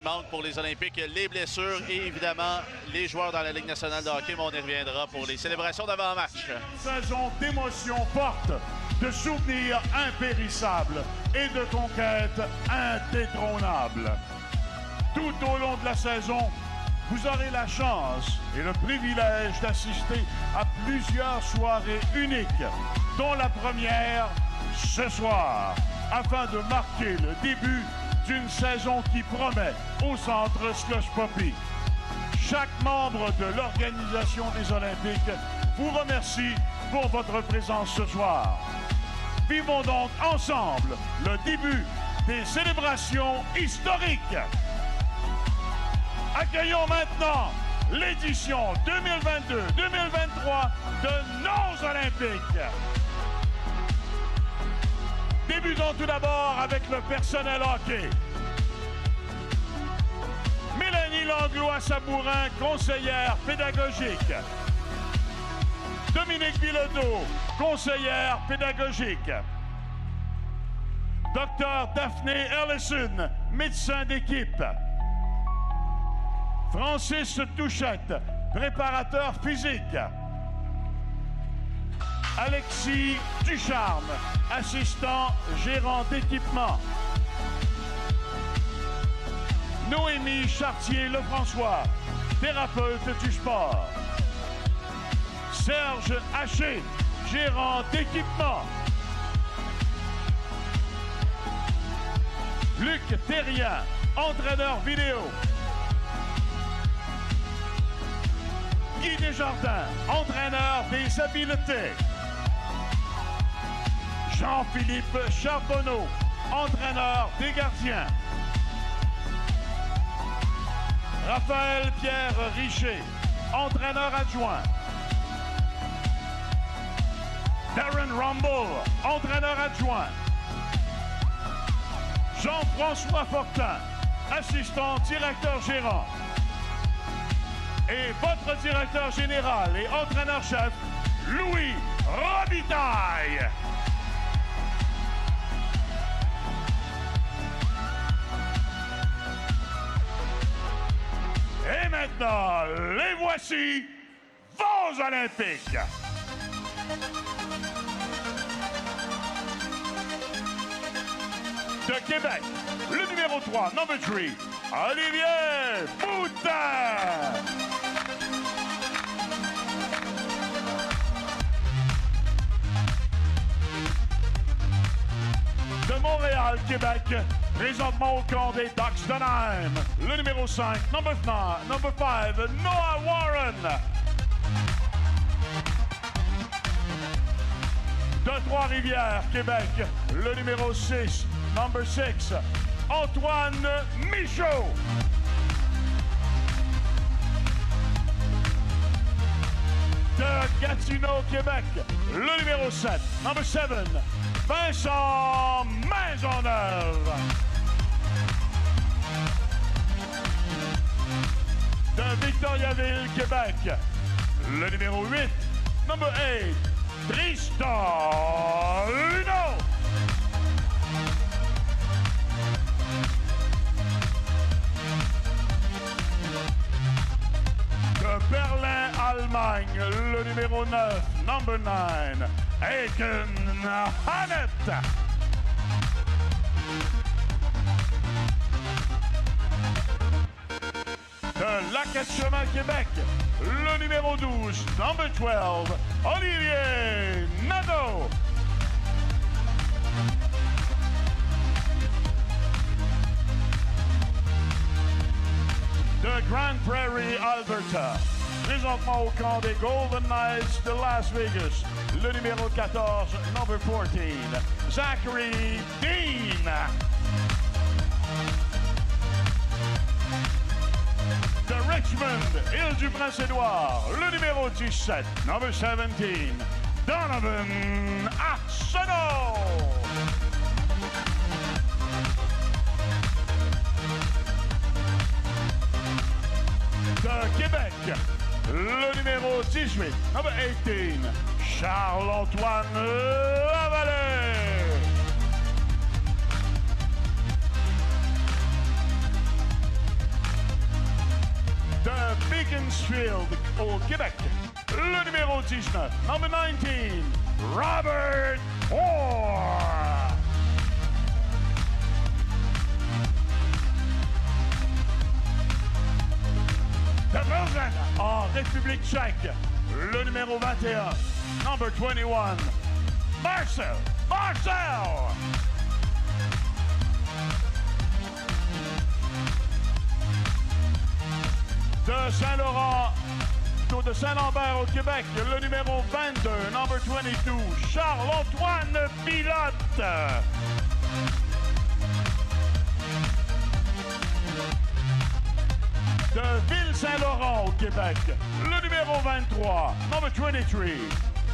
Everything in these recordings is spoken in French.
Manque pour les Olympiques, les blessures et évidemment les joueurs dans la Ligue nationale de hockey, mais on y reviendra pour les célébrations d'avant-match. Saison d'émotions fortes, de souvenirs impérissables et de conquêtes indétrônables. Tout au long de la saison, vous aurez la chance et le privilège d'assister à plusieurs soirées uniques, dont la première ce soir, afin de marquer le début d'une saison qui promet au centre Slush Poppy. Chaque membre de l'organisation des Olympiques vous remercie pour votre présence ce soir. Vivons donc ensemble le début des célébrations historiques. Accueillons maintenant l'édition 2022-2023 de nos Olympiques. Débutons tout d'abord avec le personnel hockey. Mélanie Langlois-Sabourin, conseillère pédagogique. Dominique Bilodeau, conseillère pédagogique. Dr Daphné Ellison, médecin d'équipe. Francis Touchette, préparateur physique. Alexis Ducharme, assistant gérant d'équipement. Noémie Chartier-Lefrançois, thérapeute du sport. Serge Haché, gérant d'équipement. Luc Terrien, entraîneur vidéo. Guy Desjardins, entraîneur des habiletés. Jean-Philippe Charbonneau, entraîneur des gardiens. Raphaël Pierre Richer, entraîneur adjoint. Darren Rumble, entraîneur adjoint. Jean-François Fortin, assistant directeur gérant. Et votre directeur général et entraîneur-chef, Louis Robitaille. Et maintenant, les voici, vos Olympiques. De Québec, le numéro 3, number 3, Olivier Boutin. De Montréal, Québec, présentement au camp des Ducks d'Anaheim, le numéro 5, number 5, Noah Warren. De Trois-Rivières, Québec, le numéro 6, number 6, Antoine Michaud. De Gatineau, Québec, le numéro 7, number 7, Vincent Maisonneuve. De Victoriaville, Québec, le numéro 8, number 8, Tristan Luneau. De Berlin, Allemagne, le numéro 9, number 9, Aiken Hannett. De Lac-Chemin, Québec, le numéro 12, number 12, Olivier Nadeau. De Grand Prairie, Alberta, présentement au camp des Golden Knights de Las Vegas, le numéro 14, number 14, Zachary Dean. De Richmond, Île-du-Prince-Édouard, le numéro 17, number 17, Donovan Arsenault. De Québec, le numéro 18, number 18, Charles-Antoine Lavallée. de Beaconsfield au Québec, le numéro 19, number 19, Robert Orr. De Belgium, en République tchèque, le numéro 21, number 21, Marcel. De Saint-Laurent, de Saint-Lambert au Québec, le numéro 22, number 22, Charles-Antoine Pilote. De Ville-Saint-Laurent au Québec, le numéro 23, number 23,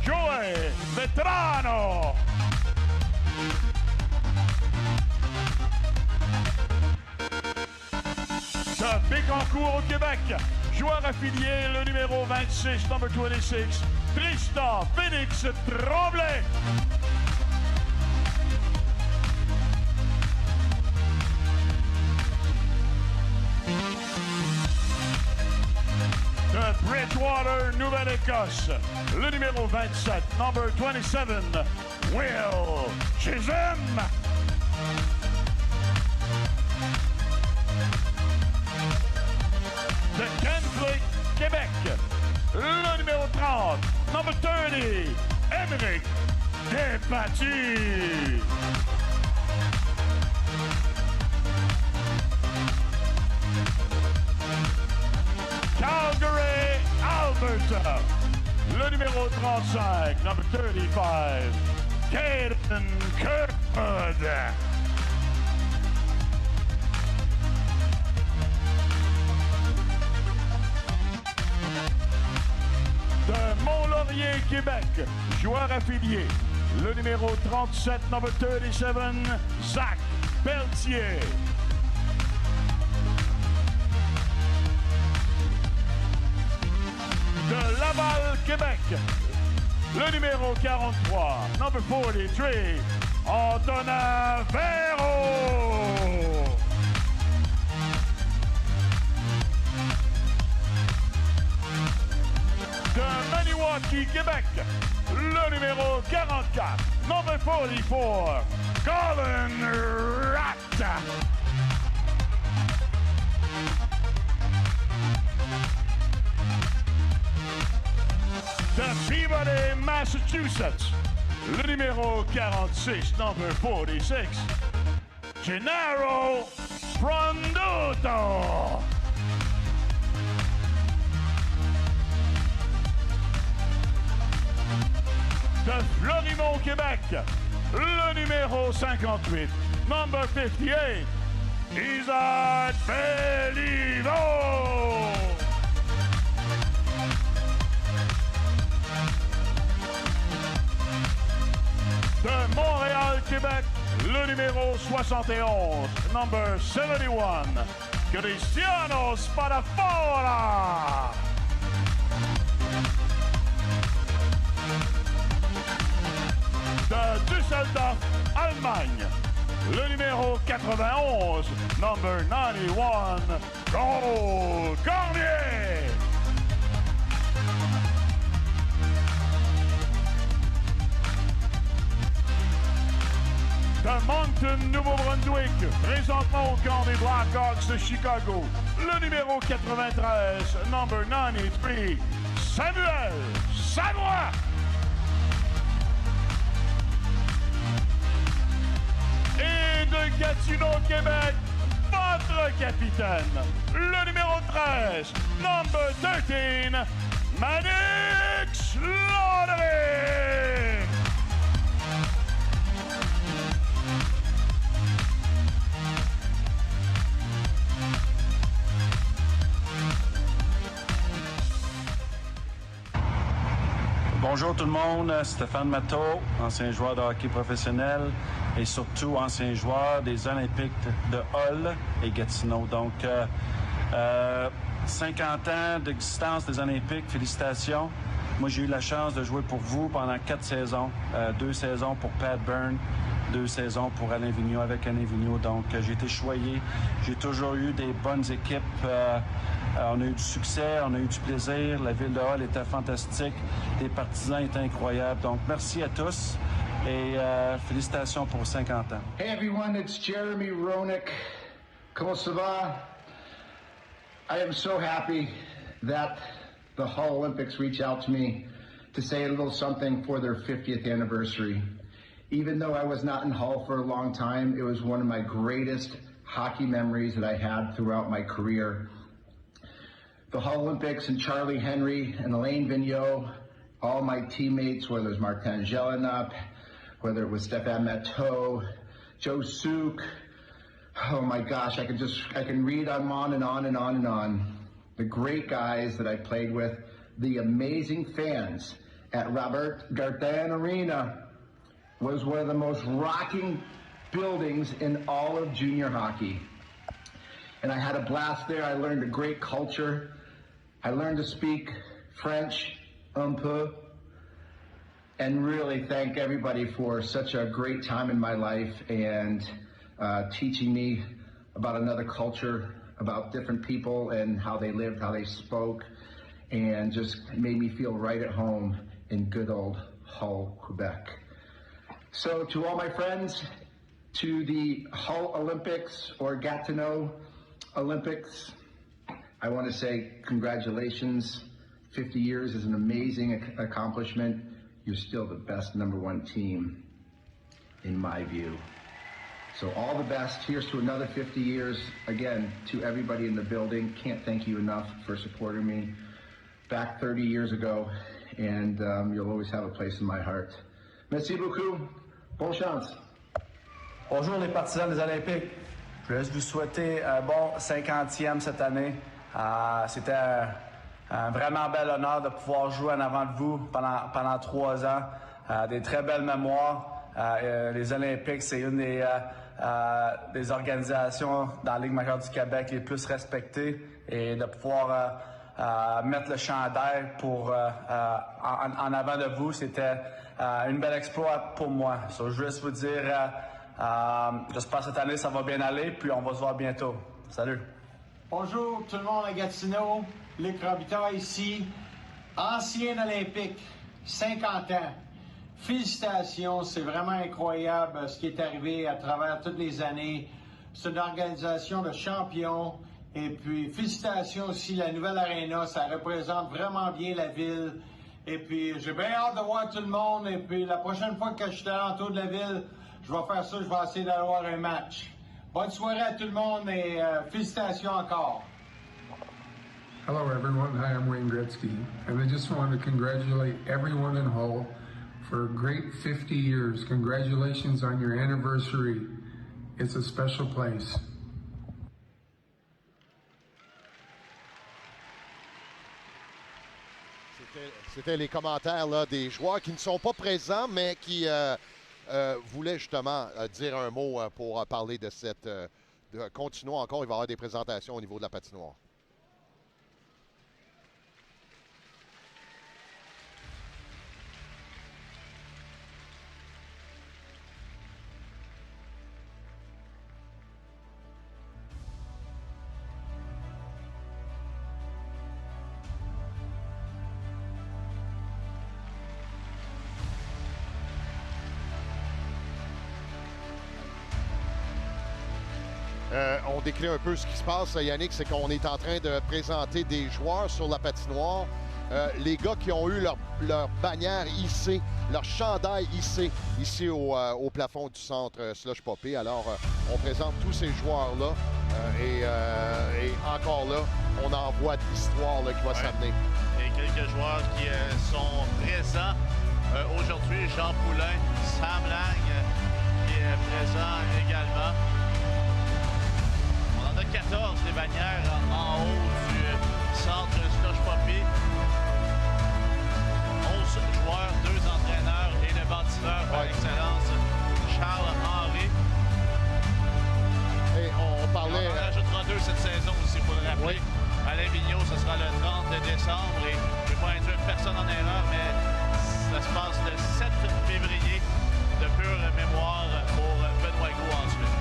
Joey Vetrano. De Bécancour au Québec, joueur affilié, le numéro 26, number 26, Tristan Félix Tremblay. De Bridgewater, Nouvelle-Écosse, le numéro 27, number 27, Will Chisholm. De Kenflick, Québec, le numéro 30, number 30, Émeric Despatie. Calgary, Alberta, le numéro 35, number 35, Caden Kirkwood. De Mont-Laurier, Québec, joueur affilié, le numéro 37, number 37, Zach Pelletier. De Laval, Québec, le numéro 43, number 43, Antonin Véro. De Maniwaki, Québec, le numéro 44, number 44, Colin Ratt. De Peabody, Massachusetts, le numéro 46, number 46, Gennaro Fronduto. De Florimont, Québec, le numéro 58, number 58, Isaac Bellivo. De Montréal, Québec, le numéro 71, number 71, Cristiano Spadafora. De Düsseldorf, Allemagne, le numéro 91, number 91, Paul Cormier. De Moncton, Nouveau-Brunswick, présentement au camp des Blackhawks de Chicago, le numéro 93, number 93, Samuel Savoie. Et de Gatineau, Québec, votre capitaine, le numéro 13, number 13, Manix Landry. Bonjour tout le monde, Stéphane Matteau, ancien joueur de hockey professionnel et surtout ancien joueur des Olympiques de Hull et Gatineau. Donc, 50 ans d'existence des Olympiques, félicitations. Moi, j'ai eu la chance de jouer pour vous pendant 4 saisons, 2 saisons pour Pat Byrne, 2 saisons pour Alain Vigneault avec Alain Vigneault. Donc, j'ai été choyé. J'ai toujours eu des bonnes équipes On a eu du succès, on a eu du plaisir. La ville de Hull était fantastique. Les partisans étaient incroyables. Donc, merci à tous et félicitations pour 50 ans. Hey everyone, it's Jeremy Roenick. Comment ça va? I am so happy that the Hull Olympics reached out to me to say a little something for their 50th anniversary. Even though I was not in Hull for a long time, it was one of my greatest hockey memories that I had throughout my career. The Hull Olympics and Charlie Henry and Alain Vigneault, all my teammates, whether it was Martin Jelinek, whether it was Stefan Matteau, Joe Suk, oh my gosh, I can read on and on and on and on. The great guys that I played with, the amazing fans at Robert Gartin Arena was one of the most rocking buildings in all of junior hockey. And I had a blast there. I learned a great culture. I learned to speak French, un peu, and really thank everybody for such a great time in my life and teaching me about another culture, about different people and how they lived, how they spoke, and just made me feel right at home in good old Hull, Quebec. So to all my friends, to the Hull Olympics or Gatineau Olympics, I want to say congratulations. 50 years is an amazing accomplishment. You're still the best #1 team, in my view. So all the best. Here's to another 50 years. Again, to everybody in the building, can't thank you enough for supporting me back 30 years ago, and you'll always have a place in my heart. Merci beaucoup. Bonne chance. Bonjour les partisans des Olympiques. Je voulais vous souhaiter un bon 50e cette année. C'était un vraiment bel honneur de pouvoir jouer en avant de vous pendant 3 ans. Des très belles mémoires. Les Olympiques, c'est une des organisations dans la Ligue majeure du Québec les plus respectées. Et de pouvoir mettre le chandail en avant de vous, c'était une belle exploit pour moi. So, je veux juste vous dire, j'espère que cette année, ça va bien aller, puis on va se voir bientôt. Salut! Bonjour tout le monde à Gatineau, Luc Robitaille ici, ancien olympique, 50 ans. Félicitations, c'est vraiment incroyable ce qui est arrivé à travers toutes les années. C'est une organisation de champions. Et puis, félicitations aussi, la nouvelle aréna, ça représente vraiment bien la ville. Et puis, j'ai bien hâte de voir tout le monde. Et puis, la prochaine fois que je suis à l'entour de la ville, je vais faire ça, je vais essayer d'avoir un match. Bonne soirée à tout le monde et félicitations encore. Hello everyone, hi, I'm Wayne Gretzky, and I just want to congratulate everyone in Hull for a great 50 years. Congratulations on your anniversary. It's a special place. C'était les commentaires là, des joueurs qui ne sont pas présents, mais qui voulaient justement dire un mot pour parler de cette... continuons encore, il va y avoir des présentations au niveau de la patinoire. On décrit un peu ce qui se passe, Yannick, c'est qu'on est en train de présenter des joueurs sur la patinoire. Les gars qui ont eu leur bannière hissée, leur chandail hissé ici au plafond du centre Slush Poppy. Alors, on présente tous ces joueurs-là et encore là, on en voit de l'histoire qui va s'amener. Et quelques joueurs qui sont présents aujourd'hui. Jean Poulain, Sam Lang qui est présent également. On a 14 des bannières en haut du centre Slush Poppy. 11 joueurs, 2 entraîneurs et le bâtisseur par excellence, Charles Henry. Et on parlait... On en ajoutera 2 cette saison aussi, il faut le rappeler. Oui. Alain Vigneault, ce sera le 30 décembre et je ne vais pas induire personne en erreur, mais ça se passe le 7 février de pure mémoire pour Benoît Gros ensuite.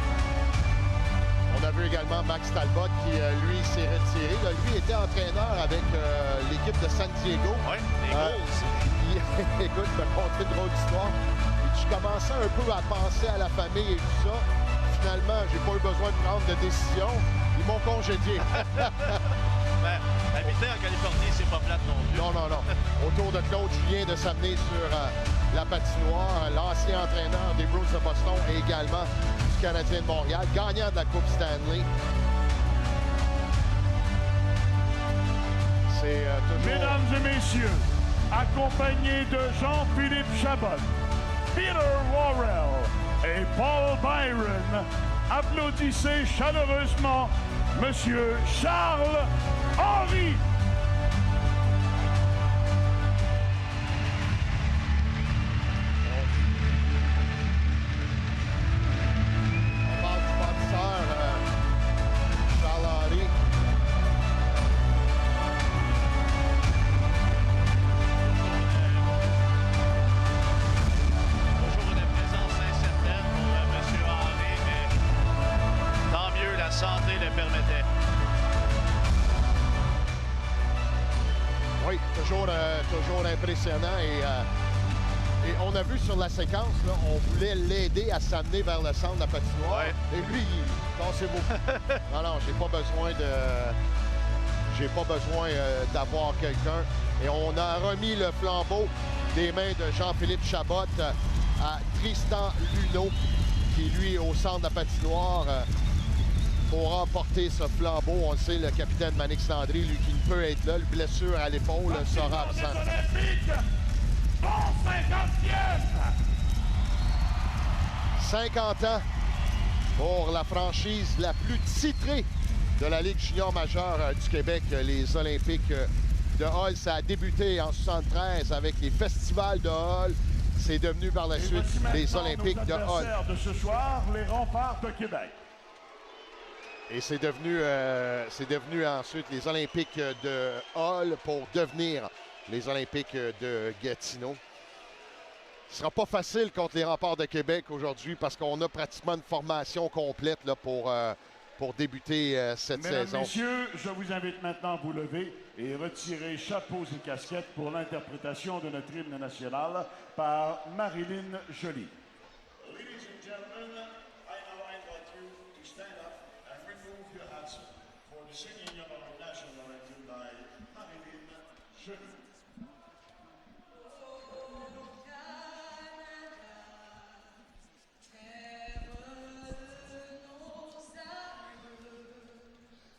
On a vu également Max Talbot qui, lui, s'est retiré. Là, lui été entraîneur avec l'équipe de San Diego. Oui, les Bulls. Écoute, il m'a conté une drôle d'histoire. Je commençais un peu à penser à la famille et tout ça. Finalement, j'ai pas eu besoin de prendre de décision. Ils m'ont congédié. Ben, habiter en Californie, c'est pas plate non plus. Non, non, non. Autour de Claude Julien de s'amener sur la patinoire, l'ancien entraîneur des Bruins de Boston et également du Canadien de Montréal, gagnant de la Coupe Stanley. C'est toujours... Mesdames et messieurs, accompagnés de Jean-Philippe Chabot, Peter Worrell et Paul Byron, applaudissez chaleureusement Monsieur Charles Henry. On parle du bâtisseur Charles Henry. Toujours une présence incertaine pour M. Henry, mais tant mieux, la santé le permettait. Oui, toujours impressionnant et on a vu sur la séquence, là, on voulait l'aider à s'amener vers le centre de la patinoire. Ouais. Et lui, pensez-vous. Non, non, j'ai pas besoin d'avoir quelqu'un. Et on a remis le flambeau des mains de Jean-Philippe Chabot à Tristan Luneau, qui lui, au centre de la patinoire, pour remporter ce flambeau. On le sait, le capitaine Manix Landry, lui qui ne peut être là, le blessure à l'épaule sera absent. Bon 50e! 50 ans pour la franchise la plus titrée de la Ligue junior majeure du Québec, les Olympiques de Hall. Ça a débuté en 1973 avec les festivals de Hall. C'est devenu par la suite les Olympiques de Hall. De ce soir, les remparts de Québec. Et c'est devenu ensuite les Olympiques de Hall pour devenir les Olympiques de Gatineau. Ce ne sera pas facile contre les Remparts de Québec aujourd'hui parce qu'on a pratiquement une formation complète là, pour débuter cette saison. Mesdames, Messieurs, je vous invite maintenant à vous lever et retirer chapeaux et casquettes pour l'interprétation de notre hymne national par Marilyn Joly. Ladies and gentlemen, I now invite you to stand up and remove your hats for the singing of our national anthem by Marilyn Joly.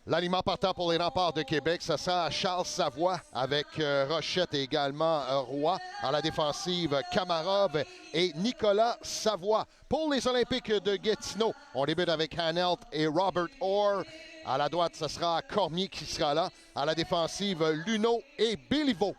L'aliment partant pour les Remparts de Québec, ça sera Charles Savoie avec Rochette et également Roy. En la défensive, Kamarov et Nicolas Savoie. Pour les Olympiques de Gatineau, on débute avec Hanelt et Robert Orr. À la droite, ce sera Cormier qui sera là. À la défensive, Luneau et Béliveau.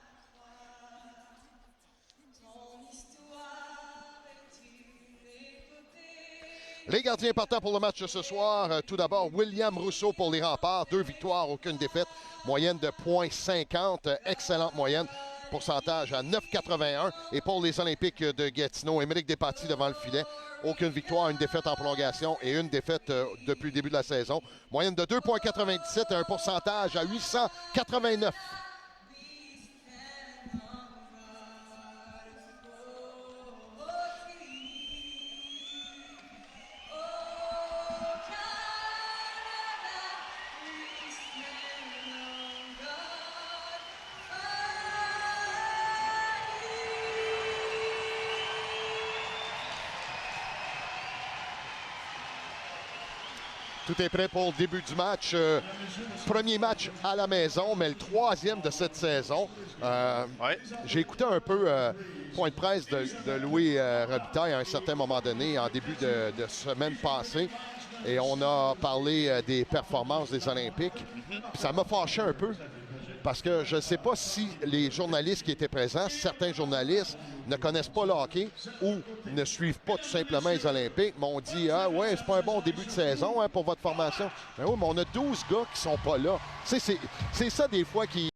Les gardiens partants pour le match de ce soir, tout d'abord William Rousseau pour les Remparts, 2 victoires, aucune défaite, moyenne de .50, excellente moyenne, pourcentage à 9,81. Et pour les Olympiques de Gatineau, Émeric Despatie devant le filet, aucune victoire, une défaite en prolongation et une défaite depuis le début de la saison. Moyenne de 2,97 et un pourcentage à 889. Tout est prêt pour le début du match. Premier match à la maison, mais le 3e de cette saison. J'ai écouté un peu point de presse de Louis Robitaille à un certain moment donné, en début de semaine passée. Et on a parlé des performances des Olympiques. Puis ça m'a fâché un peu. Parce que je ne sais pas si les journalistes qui étaient présents, certains journalistes, ne connaissent pas le hockey ou ne suivent pas tout simplement les Olympiques, m'ont dit « Ah ouais, c'est pas un bon début de saison hein, pour votre formation. » Ben oui, mais on a 12 gars qui sont pas là. C'est ça des fois qui...